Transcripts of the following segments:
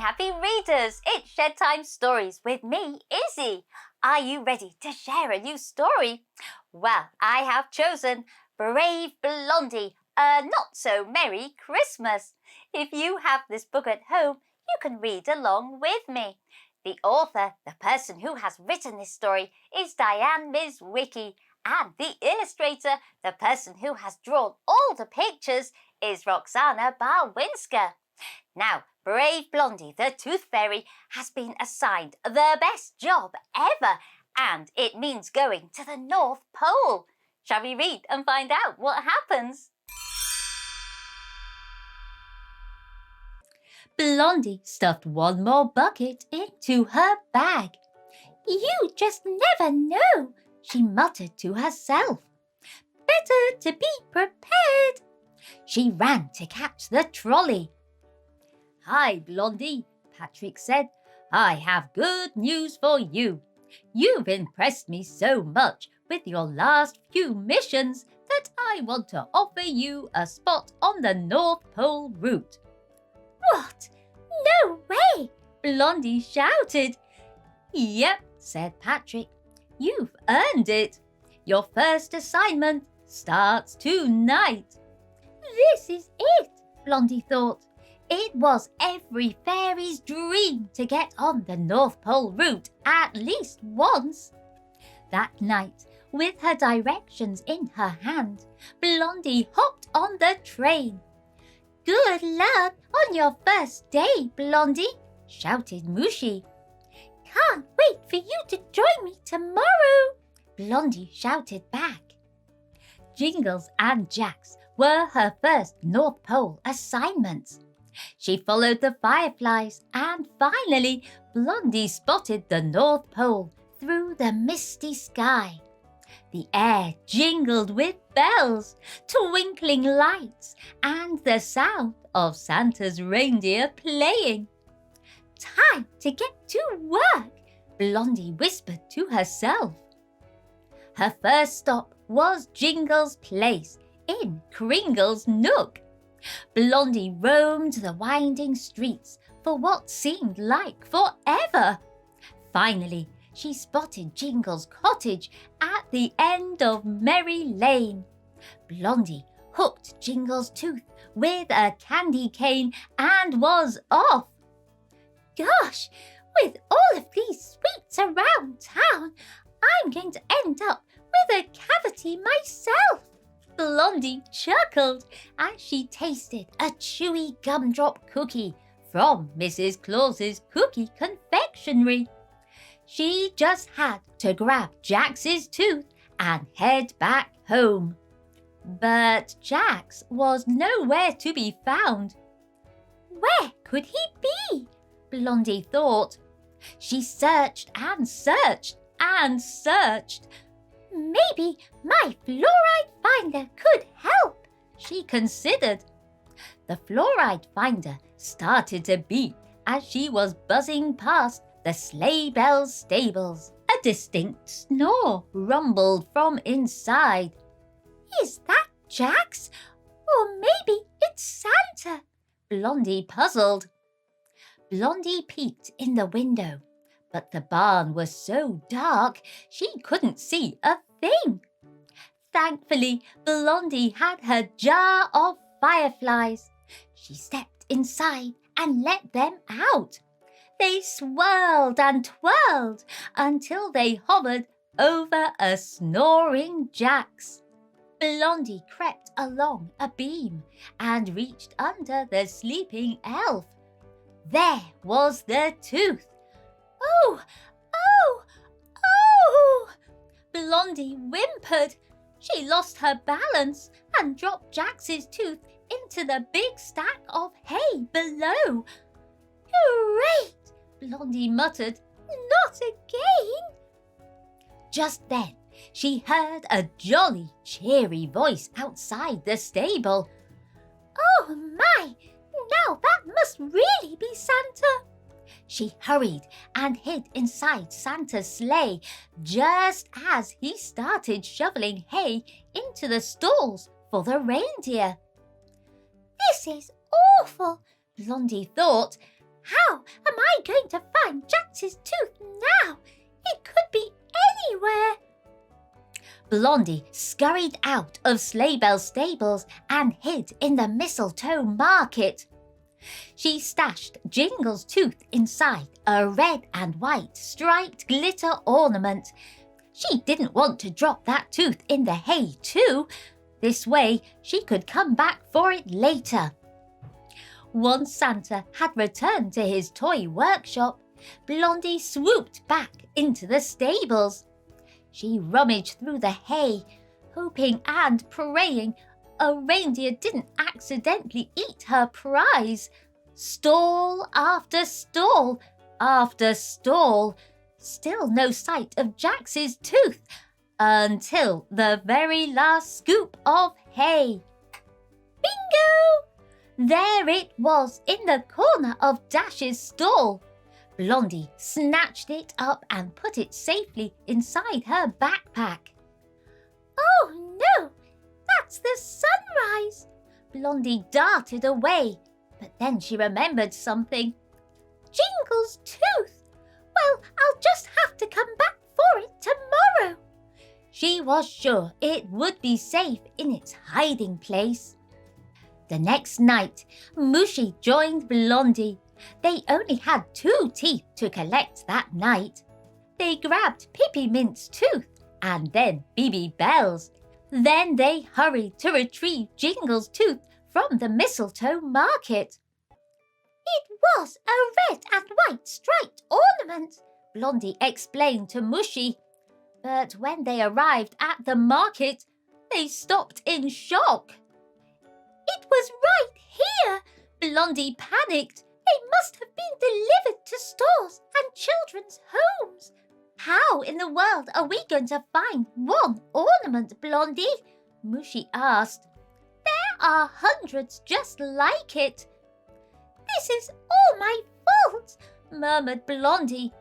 happy readers, it's Shed Time Stories with me, Issy. Are you ready to share a new story? Well, I have chosen Brave Blondie, A Not So Merry Christmas. If you have this book at home, you can read along with me. The author, the person who has written this story, is Diane Miswicki, and the illustrator, the person who has drawn all the pictures, is Roxana Barwinska. Now, Brave Blondie, the Tooth Fairy, has been assigned the best job ever, and it means going to the North Pole. Shall we read and find out what happens? Blondie stuffed one more bucket into her bag. "You just never know," she muttered to herself. "Better to be prepared." She ran to catch the trolley. "Hi, Blondie," Patrick said. "I have good news for you. You've impressed me so much with your last few missions that I want to offer you a spot on the North Pole route." "What? No way!" Blondie shouted. "Yep," said Patrick. "You've earned it. Your first assignment starts tonight." This is it, Blondie thought. It was every fairy's dream to get on the North Pole route at least once. That night, with her directions in her hand, Blondie hopped on the train. "Good luck on your first day, Blondie," shouted Mooshie. "Can't wait for you to join me tomorrow," Blondie shouted back. Jingles and Jacks were her first North Pole assignments. She followed the fireflies, and finally Blondie spotted the North Pole through the misty sky. The air jingled with bells, twinkling lights, and the sound of Santa's reindeer playing. "Time to get to work," Blondie whispered to herself. Her first stop was Jingle's place in Kringle's Nook. Blondie roamed the winding streets for what seemed like forever. Finally, she spotted Jingle's cottage at the end of Merry Lane. Blondie hooked Jingle's tooth with a candy cane and was off. "Gosh, with all of these sweets around town, I'm going to end up with a cavity myself," Blondie chuckled as she tasted a chewy gumdrop cookie from Mrs. Claus's cookie confectionery. She just had to grab Jax's tooth and head back home. But Jax was nowhere to be found. Where could he be? Blondie thought. She searched and searched and searched. Maybe my fluoride finder could help, she considered. The fluoride finder started to beep as she was buzzing past the sleigh bells stables. A distinct snore rumbled from inside. Is that Jax? Or maybe it's Santa? Blondie puzzled. Blondie peeked in the window, but the barn was so dark she couldn't see a thing. Thankfully, Blondie had her jar of fireflies. She stepped inside and let them out. They swirled and twirled until they hovered over a snoring Jax. Blondie crept along a beam and reached under the sleeping elf. There was the tooth. "Oh, oh, oh!" Blondie whimpered. She lost her balance and dropped Jax's tooth into the big stack of hay below. "Great!" Blondie muttered. "Not again!" Just then, she heard a jolly, cheery voice outside the stable. "Oh my! Now that must really be Santa!" She hurried and hid inside Santa's sleigh just as he started shoveling hay into the stalls for the reindeer. "This is awful," Blondie thought. How am I going to find Jax's tooth now? It could be anywhere. Blondie scurried out of Sleighbell's stables and hid in the Mistletoe Market. She stashed Jingle's tooth inside a red and white striped glitter ornament. She didn't want to drop that tooth in the hay too. This way she could come back for it later. Once Santa had returned to his toy workshop, Blondie swooped back into the stables. She rummaged through the hay, hoping and praying a reindeer didn't accidentally eat her prize. Stall after stall after stall, still no sight of Jax's tooth, until the very last scoop of hay. Bingo! There it was in the corner of Dash's stall. Blondie snatched it up and put it safely inside her backpack. Oh no, that's the sunrise! Blondie darted away, but then she remembered something. Jingle's tooth! Well, I'll just have to come back for it tomorrow. She was sure it would be safe in its hiding place. The next night, Mooshie joined Blondie. They only had 2 teeth to collect that night. They grabbed Pippimint's tooth and then Bibi Bell's. Then they hurried to retrieve Jingle's tooth from the Mistletoe Market. It was a red and white striped ornament, Blondie explained to Mooshie. But when they arrived at the market, they stopped in shock. It was right here, Blondie panicked. They must have been delivered to stores and children's homes. How in the world are we going to find one ornament, Blondie? Mooshie asked. There are hundreds just like it. This is all my fault, murmured Blondie.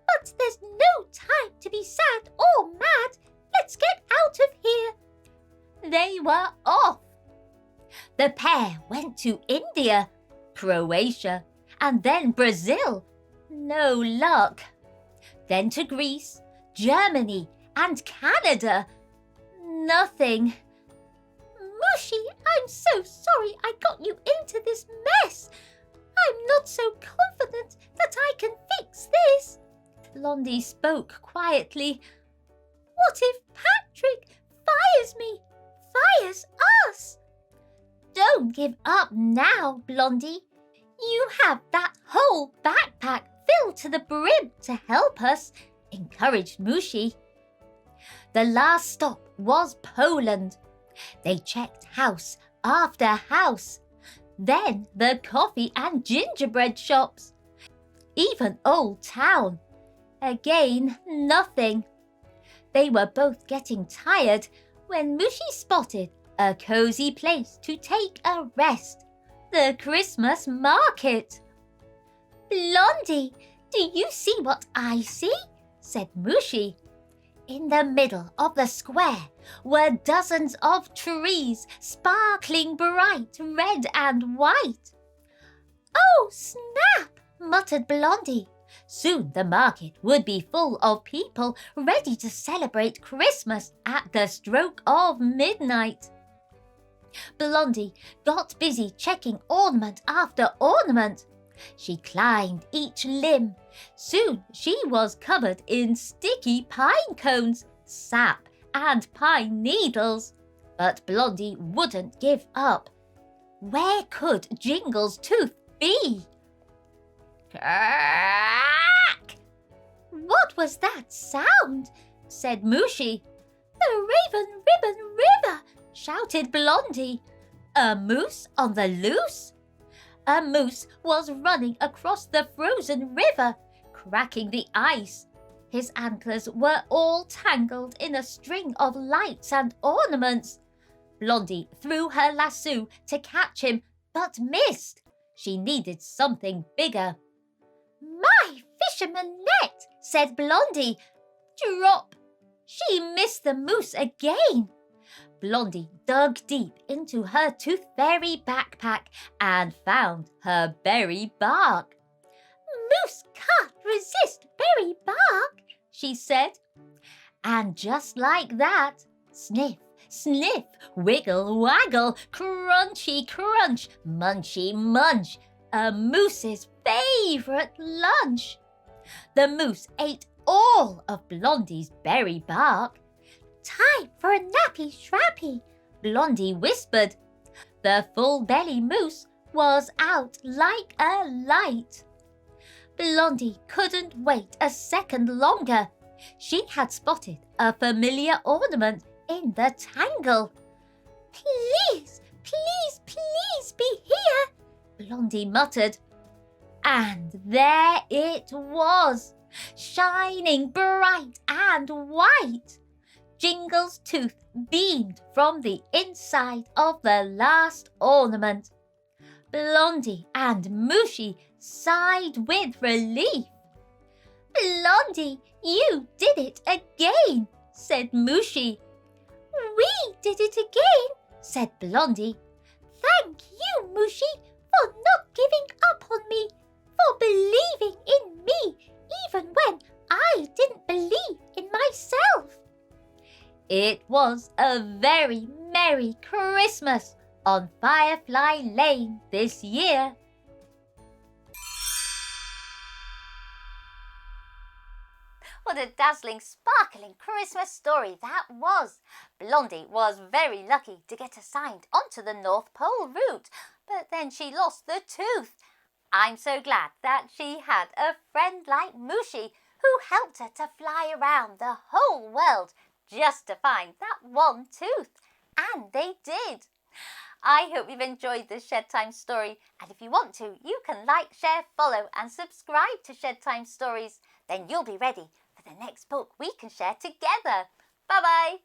But there's no time to be sad or mad. Let's get out of here. They were off. The pair went to India, Croatia, and then Brazil. No luck. Then to Greece, Germany, and Canada. Nothing. Mooshie, I'm so sorry I got you into this mess. I'm not so confident that I can fix this. Blondie spoke quietly. What if Patrick fires me? Fires us? Don't give up now, Blondie. You have that whole backpack filled to the brim to help us, encouraged Mooshie. The last stop was Poland. They checked house after house. Then the coffee and gingerbread shops. Even Old Town. Again, nothing. They were both getting tired when Mooshie spotted a cozy place to take a rest. The Christmas market. Blondie, do you see what I see? Said Mooshie. In the middle of the square were dozens of trees, sparkling bright red and white. Oh, snap! Muttered Blondie. Soon the market would be full of people ready to celebrate Christmas at the stroke of midnight. Blondie got busy checking ornament after ornament. She climbed each limb. Soon she was covered in sticky pine cones, sap, and pine needles. But Blondie wouldn't give up. Where could Jingle's tooth be? Crack! What was that sound? Said Mooshie. The Raven Ribbon River, shouted Blondie. A moose on the loose? A moose was running across the frozen river, cracking the ice. His antlers were all tangled in a string of lights and ornaments. Blondie threw her lasso to catch him, but missed. She needed something bigger. My fisherman net, said Blondie. Drop. She missed the moose again. Blondie dug deep into her tooth fairy backpack and found her berry bark. moose can't resist berry bark, she said. And just like that, sniff, sniff, wiggle, waggle, crunchy, crunch, munchy, munch, a moose's favourite lunch. The moose ate all of Blondie's berry bark. Time for a nappy shrappy, Blondie whispered. The full-belly moose was out like a light. Blondie couldn't wait a second longer. She had spotted a familiar ornament in the tangle. Please, please, please be here, Blondie muttered. And there it was, shining bright and white. Jingle's tooth beamed from the inside of the last ornament. Blondie and Mooshie sighed with relief. Blondie, you did it again, said Mooshie. We did it again, said Blondie. Thank you, Mooshie, for not giving up on me, for believing in me, even when I didn't believe in myself. It was a very Merry Christmas on Firefly Lane this year. What a dazzling, sparkling Christmas story that was. Blondie was very lucky to get assigned onto the North Pole route, but then she lost the tooth. I'm so glad that she had a friend like Mooshie who helped her to fly around the whole world just to find that one tooth. And they did. I hope you've enjoyed this Shed Time story, and if you want to, you can like, share, follow and subscribe to Shed Time Stories. Then you'll be ready for the next book we can share together. Bye-bye.